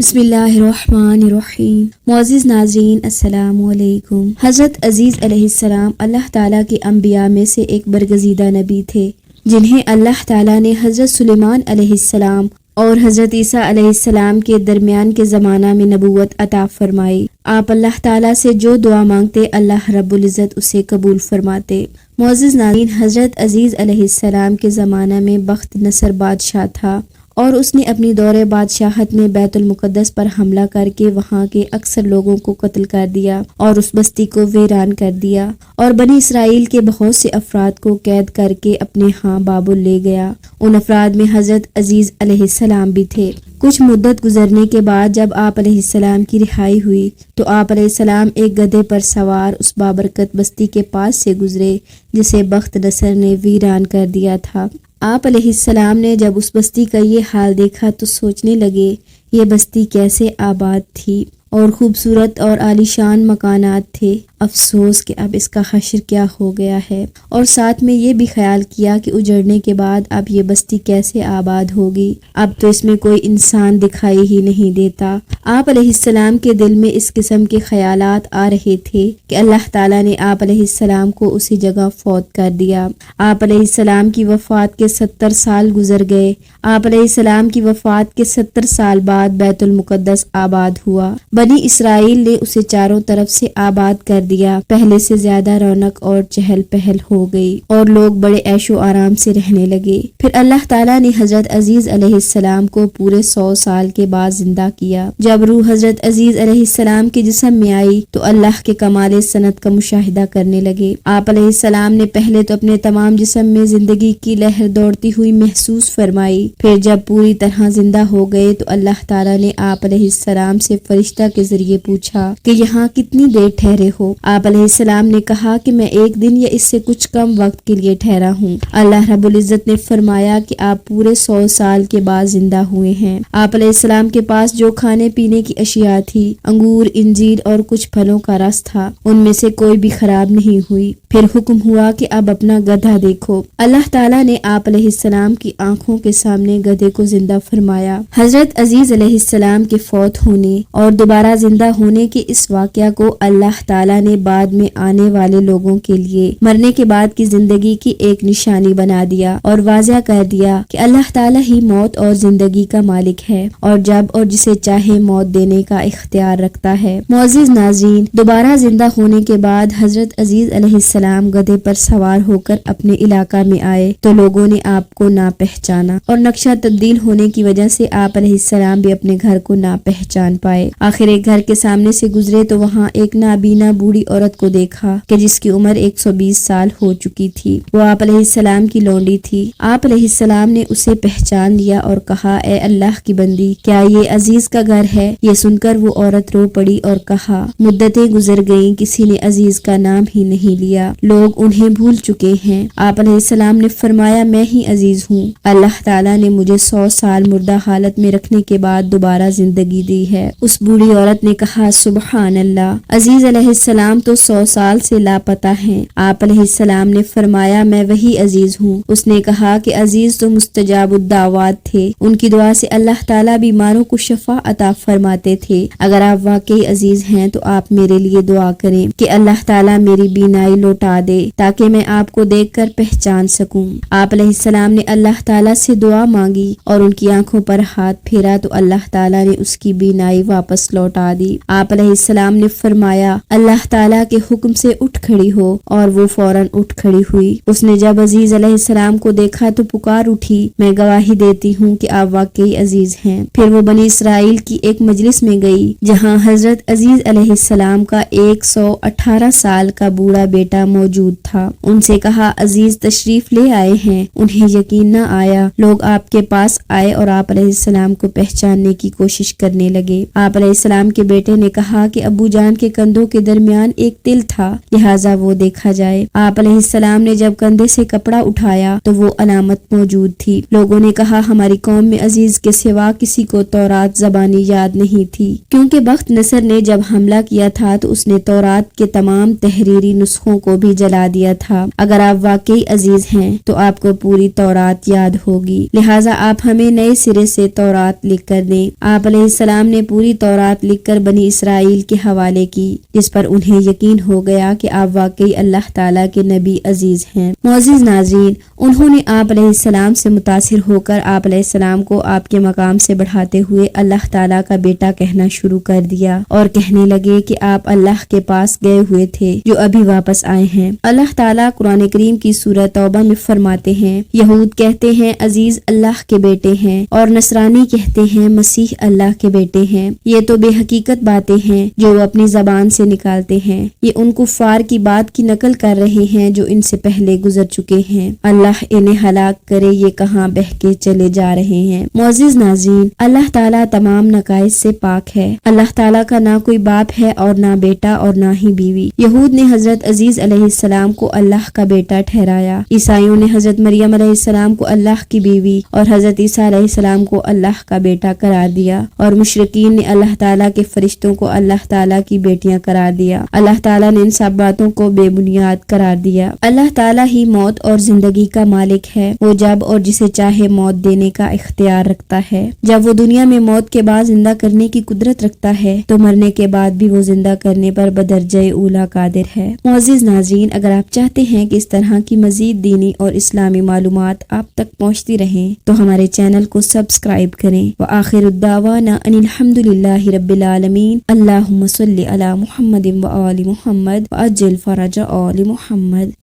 بسم اللہ الرحمن الرحیم۔ معزز ناظرین السلام علیکم۔ حضرت عزیز علیہ السلام اللہ تعالیٰ کے انبیاء میں سے ایک برگزیدہ نبی تھے، جنہیں اللہ تعالیٰ نے حضرت سلیمان علیہ السلام اور حضرت عیسیٰ علیہ السلام کے درمیان کے زمانہ میں نبوت عطا فرمائی۔ آپ اللہ تعالیٰ سے جو دعا مانگتے اللہ رب العزت اسے قبول فرماتے۔ معزز ناظرین، حضرت عزیز علیہ السلام کے زمانہ میں بخت نصر بادشاہ تھا اور اس نے اپنی دور بادشاہت میں بیت المقدس پر حملہ کر کے وہاں کے اکثر لوگوں کو قتل کر دیا اور اس بستی کو ویران کر دیا، اور بنی اسرائیل کے بہت سے افراد کو قید کر کے اپنے ہاں بابل لے گیا۔ ان افراد میں حضرت عزیز علیہ السلام بھی تھے۔ کچھ مدت گزرنے کے بعد جب آپ علیہ السلام کی رہائی ہوئی تو آپ علیہ السلام ایک گدھے پر سوار اس بابرکت بستی کے پاس سے گزرے جسے بخت نصر نے ویران کر دیا تھا۔ آپ علیہ السلام نے جب اس بستی کا یہ حال دیکھا تو سوچنے لگے یہ بستی کیسے آباد تھی اور خوبصورت اور عالیشان مکانات تھے، افسوس کہ اب اس کا حشر کیا ہو گیا ہے، اور ساتھ میں یہ بھی خیال کیا کہ اجڑنے کے بعد اب یہ بستی کیسے آباد ہوگی، اب تو اس میں کوئی انسان دکھائی ہی نہیں دیتا۔ آپ علیہ السلام کے دل میں اس قسم کے خیالات آ رہے تھے کہ اللہ تعالیٰ نے آپ علیہ السلام کو اسی جگہ فوت کر دیا۔ آپ علیہ السلام کی وفات کے 70 سال گزر گئے۔ آپ علیہ السلام کی وفات کے 70 سال بعد بیت المقدس آباد ہوا۔ بنی اسرائیل نے اسے چاروں طرف سے آباد کر دیا۔ پہلے سے زیادہ رونق اور چہل پہل ہو گئی اور لوگ بڑے عیش و آرام سے رہنے لگے۔ پھر اللہ تعالیٰ نے حضرت عزیز علیہ السلام کو پورے 100 سال کے بعد زندہ کیا۔ جب روح حضرت عزیز علیہ السلام کے جسم میں آئی تو اللہ کے کمال صنعت کا مشاہدہ کرنے لگے۔ آپ علیہ السلام نے پہلے تو اپنے تمام جسم میں زندگی کی لہر دوڑتی ہوئی محسوس فرمائی، پھر جب پوری طرح زندہ ہو گئے تو اللہ تعالیٰ نے آپ علیہ السلام سے فرشتہ کے ذریعے پوچھا کہ یہاں کتنی دیر ٹھہرے ہو؟ آپ علیہ السلام نے کہا کہ میں ایک دن یا اس سے کچھ کم وقت کے لیے ٹھہرا ہوں۔ اللہ رب العزت نے فرمایا کہ آپ پورے 100 سال کے بعد زندہ ہوئے ہیں۔ آپ علیہ السلام کے پاس جو کھانے پینے کی اشیاء تھی، انگور، انجیر اور کچھ پھلوں کا رس تھا، ان میں سے کوئی بھی خراب نہیں ہوئی۔ پھر حکم ہوا کہ اب اپنا گدھا دیکھو۔ اللہ تعالیٰ نے آپ علیہ السلام کی آنکھوں کے سامنے گدھے کو زندہ فرمایا۔ حضرت عزیز علیہ السلام کے فوت ہونے اور دوبارہ زندہ ہونے کے اس واقعہ کو اللہ تعالیٰ نے بعد میں آنے والے لوگوں کے لیے مرنے کے بعد کی زندگی کی ایک نشانی بنا دیا اور واضح کر دیا کہ اللہ تعالیٰ ہی موت اور زندگی کا مالک ہے اور جب اور جسے چاہے موت دینے کا اختیار رکھتا ہے۔ معزز ناظرین، دوبارہ زندہ ہونے کے بعد حضرت عزیز علیہ السلام گدھے پر سوار ہو کر اپنے علاقہ میں آئے تو لوگوں نے آپ کو نہ پہچانا اور نقشہ تبدیل ہونے کی وجہ سے آپ علیہ السلام بھی اپنے گھر کو نہ پہچان پائے۔ آخر ایک گھر کے سامنے سے گزرے تو وہاں ایک نابینا بوڑھی عورت کو دیکھا کہ جس کی عمر 120 سال ہو چکی تھی۔ وہ آپ علیہ السلام کی لونڈی تھی۔ آپ علیہ السلام نے اسے پہچان لیا اور کہا، اے اللہ کی بندی، کیا یہ عزیز کا گھر ہے؟ یہ سن کر وہ عورت رو پڑی اور کہا، مدتیں گزر گئیں، کسی نے عزیز کا نام ہی نہیں لیا، لوگ انہیں بھول چکے ہیں۔ آپ علیہ السلام نے فرمایا، میں ہی عزیز ہوں۔ اللہ تعالیٰ نے مجھے 100 سال مردہ حالت میں رکھنے کے بعد دوبارہ زندگی دی ہے۔ اس بوڑھی عورت نے کہا، سبحان اللہ، عزیز علیہ السلام تو 100 سال سے لاپتہ ہیں۔ آپ علیہ السلام نے فرمایا، میں وہی عزیز ہوں۔ اس نے کہا کہ عزیز تو مستجاب الدعوات تھے، ان کی دعا سے اللہ تعالیٰ بیماروں کو شفا عطا فرماتے تھے۔ اگر آپ واقعی عزیز ہیں تو آپ میرے لیے دعا کریں کہ اللہ تعالیٰ میری بینائی لوٹا دے تاکہ میں آپ کو دیکھ کر پہچان سکوں۔ آپ علیہ السلام نے اللہ تعالیٰ سے دعا مانگی اور ان کی آنکھوں پر ہاتھ پھیرا تو اللہ تعالیٰ نے اس کی بینائی واپس لوٹا دی۔ آپ علیہ السلام نے فرمایا، اللہ تعالیٰ کے حکم سے اٹھ کھڑی ہو، اور وہ فوراً اٹھ کھڑی ہوئی۔ اس نے جب عزیز علیہ السلام کو دیکھا تو پکار اٹھی، میں گواہی دیتی ہوں کہ آپ واقعی عزیز ہیں۔ پھر وہ بنی اسرائیل کی ایک مجلس میں گئی جہاں حضرت عزیز علیہ السلام کا 118 سال کا بوڑھا بیٹا موجود تھا۔ ان سے کہا، عزیز تشریف لے آئے ہیں۔ انہیں یقین نہ آیا۔ لوگ آپ کے پاس آئے اور آپ علیہ السلام کو پہچاننے کی کوشش کرنے لگے۔ آپ علیہ السلام کے بیٹے نے کہا کہ ابو جان کے کندھوں کے درمیان درمیان ایک تل تھا، لہٰذا وہ دیکھا جائے۔ آپ علیہ السلام نے جب کندھے سے کپڑا اٹھایا تو وہ علامت موجود تھی۔ لوگوں نے کہا ہماری قوم میں عزیز کے سوا کسی کو تورات زبانی یاد نہیں تھی، کیونکہ بخت نصر نے جب حملہ کیا تھا تو اس نے تورات کے تمام تحریری نسخوں کو بھی جلا دیا تھا۔ اگر آپ واقعی عزیز ہیں تو آپ کو پوری تورات یاد ہوگی، لہٰذا آپ ہمیں نئے سرے سے تورات لکھ کر دیں۔ آپ علیہ السلام نے پوری تورات لکھ کر بنی اسرائیل کے حوالے کی، جس پر انہیں یقین ہو گیا کہ آپ واقعی اللہ تعالیٰ کے نبی عزیز ہیں۔ معزز ناظرین، انہوں نے آپ علیہ السلام سے متاثر ہو کر آپ علیہ السلام کو آپ کے مقام سے بڑھاتے ہوئے اللہ تعالیٰ کا بیٹا کہنا شروع کر دیا اور کہنے لگے کہ آپ اللہ کے پاس گئے ہوئے تھے جو ابھی واپس آئے ہیں۔ اللہ تعالیٰ قرآن کریم کی سورہ توبہ میں فرماتے ہیں، یہود کہتے ہیں عزیز اللہ کے بیٹے ہیں اور نصرانی کہتے ہیں مسیح اللہ کے بیٹے ہیں۔ یہ تو بے حقیقت باتیں ہیں جو وہ اپنی زبان سے نکالتے ہیں، یہ ان کفار کی بات کی نقل کر رہے ہیں جو ان سے پہلے گزر چکے ہیں۔ اللہ انہیں ہلاک کرے، یہ کہاں بہہ کے چلے جا رہے ہیں۔ معزز ناظرین، اللہ تعالیٰ تمام نقائص سے پاک ہے۔ اللہ تعالیٰ کا نہ کوئی باپ ہے اور نہ بیٹا اور نہ ہی بیوی۔ یہود نے حضرت عزیز علیہ السلام کو اللہ کا بیٹا ٹھہرایا، عیسائیوں نے حضرت مریم علیہ السلام کو اللہ کی بیوی اور حضرت عیسیٰ علیہ السلام کو اللہ کا بیٹا قرار دیا، اور مشرکین نے اللہ تعالیٰ کے فرشتوں کو اللہ تعالیٰ کی بیٹیاں قرار دیا۔ اللہ تعالیٰ نے ان سب باتوں کو بے بنیاد قرار دیا۔ اللہ تعالیٰ ہی موت اور زندگی کا مالک ہے، وہ جب اور جسے چاہے موت دینے کا اختیار رکھتا ہے۔ جب وہ دنیا میں موت کے بعد زندہ کرنے کی قدرت رکھتا ہے تو مرنے کے بعد بھی وہ زندہ کرنے پر بدرجہ اولا قادر ہے۔ معزز ناظرین، اگر آپ چاہتے ہیں کہ اس طرح کی مزید دینی اور اسلامی معلومات آپ تک پہنچتی رہیں تو ہمارے چینل کو سبسکرائب کریں۔ وآخر الدعوانا ان الحمدللہ رب العالمین۔ اللہم صلی علی محمد وآل محمد وعجل فرج آل محمد۔